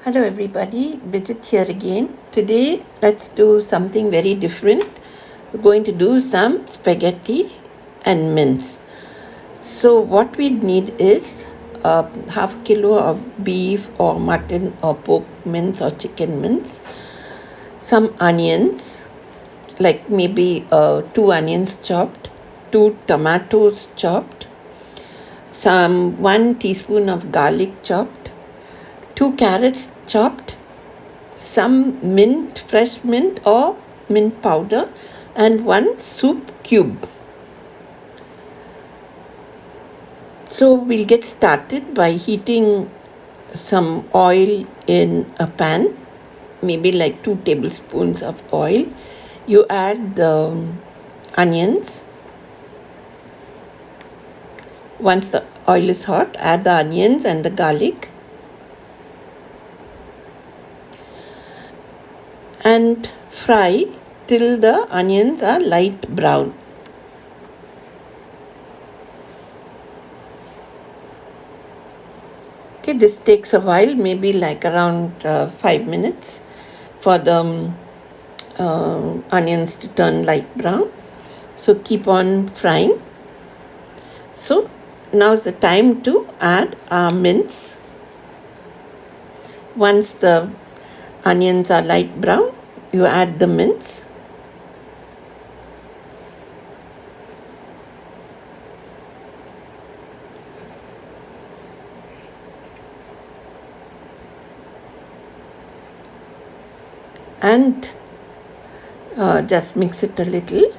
Hello everybody, Bridget here again. Today let's do something very different. We're going to do some spaghetti and mince. So what we need is half a kilo of beef or mutton or pork mince or chicken mince, some onions, like maybe 2 onions chopped, 2 tomatoes chopped, some 1 teaspoon of garlic chopped, 2 carrots chopped, some mint, fresh mint or mint powder, and 1 soup cube. So we'll get started by heating some oil in a pan, maybe like 2 tablespoons of oil. You add the onions. Once the oil is hot, add the onions and the garlic. And fry till the onions are light brown. Okay, this takes a while, maybe like around 5 minutes for the onions to turn light brown. So keep on frying. So now's the time to add our mince. Once the onions are light brown, you add the mince. And just mix it a little.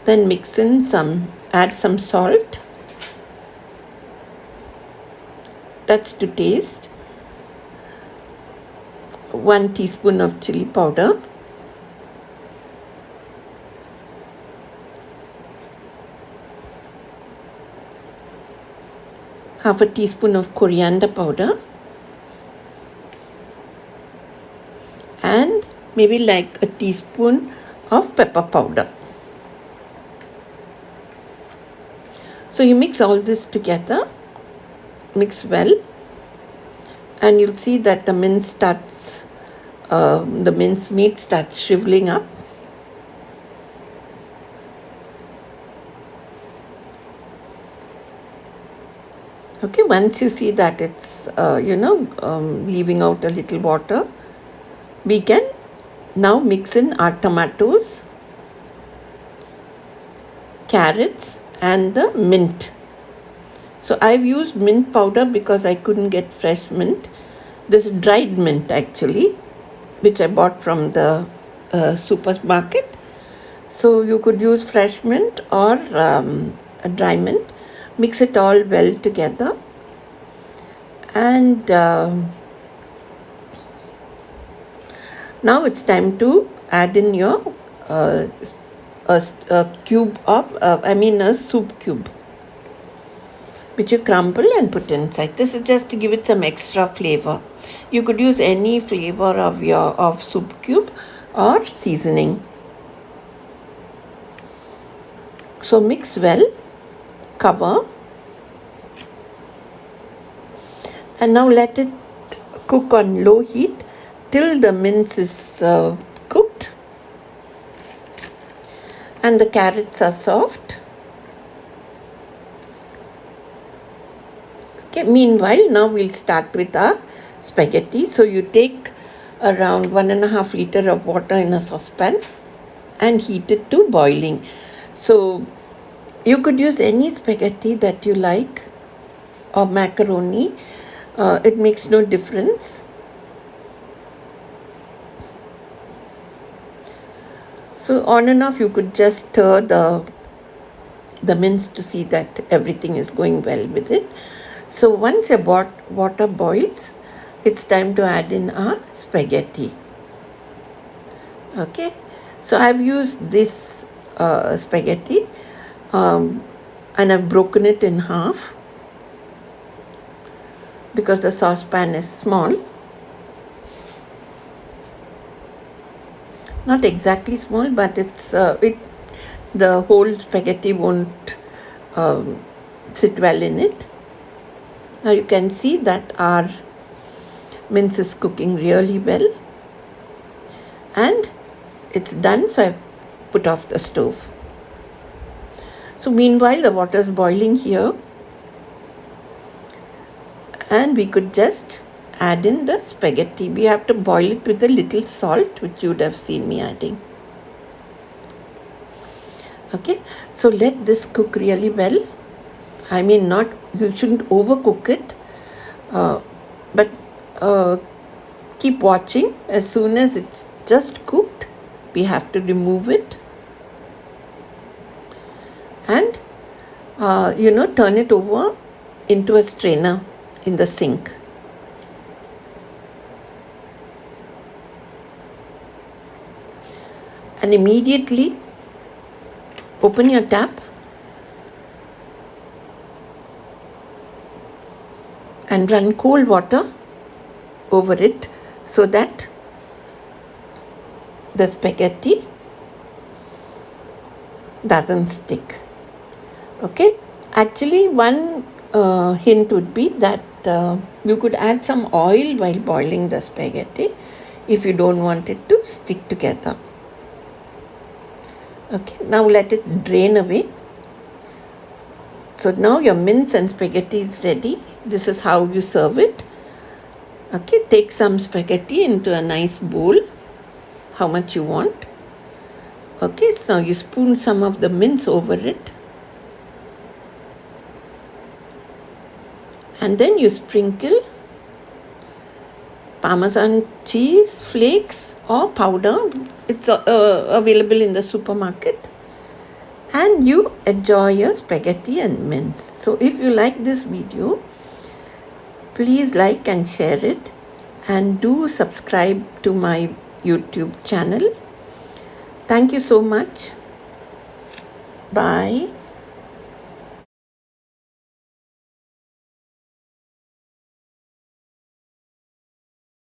Then add some salt. That's to taste. 1 teaspoon of chilli powder. Half a teaspoon of coriander powder. And maybe like a teaspoon of pepper powder. So you mix all this together, mix well, and you'll see that the mince meat starts shriveling up. Okay, once you see that it's leaving out a little water, we can now mix in our tomatoes, carrots, and the mint. So I've used mint powder because I couldn't get fresh mint. This is dried mint actually, which I bought from the supermarket. So you could use fresh mint or a dry mint. Mix it all well together. And now it's time to add in your a soup cube, which you crumble and put inside. This is just to give it some extra flavor. You could use any flavor of soup cube or seasoning. So mix well, cover, and now let it cook on low heat till the mince is cooked and the carrots are soft. Okay, meanwhile, now we'll start with our spaghetti. So you take around 1.5 liters of water in a saucepan and heat it to boiling. So you could use any spaghetti that you like or macaroni. It makes no difference. So on and off, you could just stir the mince to see that everything is going well with it. So once your water boils, it's time to add in our spaghetti. Okay, so I've used this spaghetti and I've broken it in half because the saucepan is small. Not exactly small, but the whole spaghetti won't sit well in it. Now you can see that our mince is cooking really well, and it's done, so I've put off the stove. So meanwhile the water is boiling here, and we could just add in the spaghetti. We have to boil it with a little salt, which you would have seen me adding. Okay, so let this cook really well. I mean, you shouldn't overcook it, but keep watching. As soon as it's just cooked, we have to remove it and turn it over into a strainer in the sink. And immediately open your tap and run cold water over it so that the spaghetti doesn't stick. Okay, actually one hint would be that you could add some oil while boiling the spaghetti if you don't want it to stick together. Okay, now let it drain away. So now your mince and spaghetti is ready. This is how you serve it. Okay, take some spaghetti into a nice bowl, how much you want. Okay, so now you spoon some of the mince over it. And then you sprinkle Parmesan cheese flakes or powder. It's available in the supermarket. And you enjoy your spaghetti and mince. So if you like this video, please like and share it, and do subscribe to my YouTube channel. Thank you so much. Bye.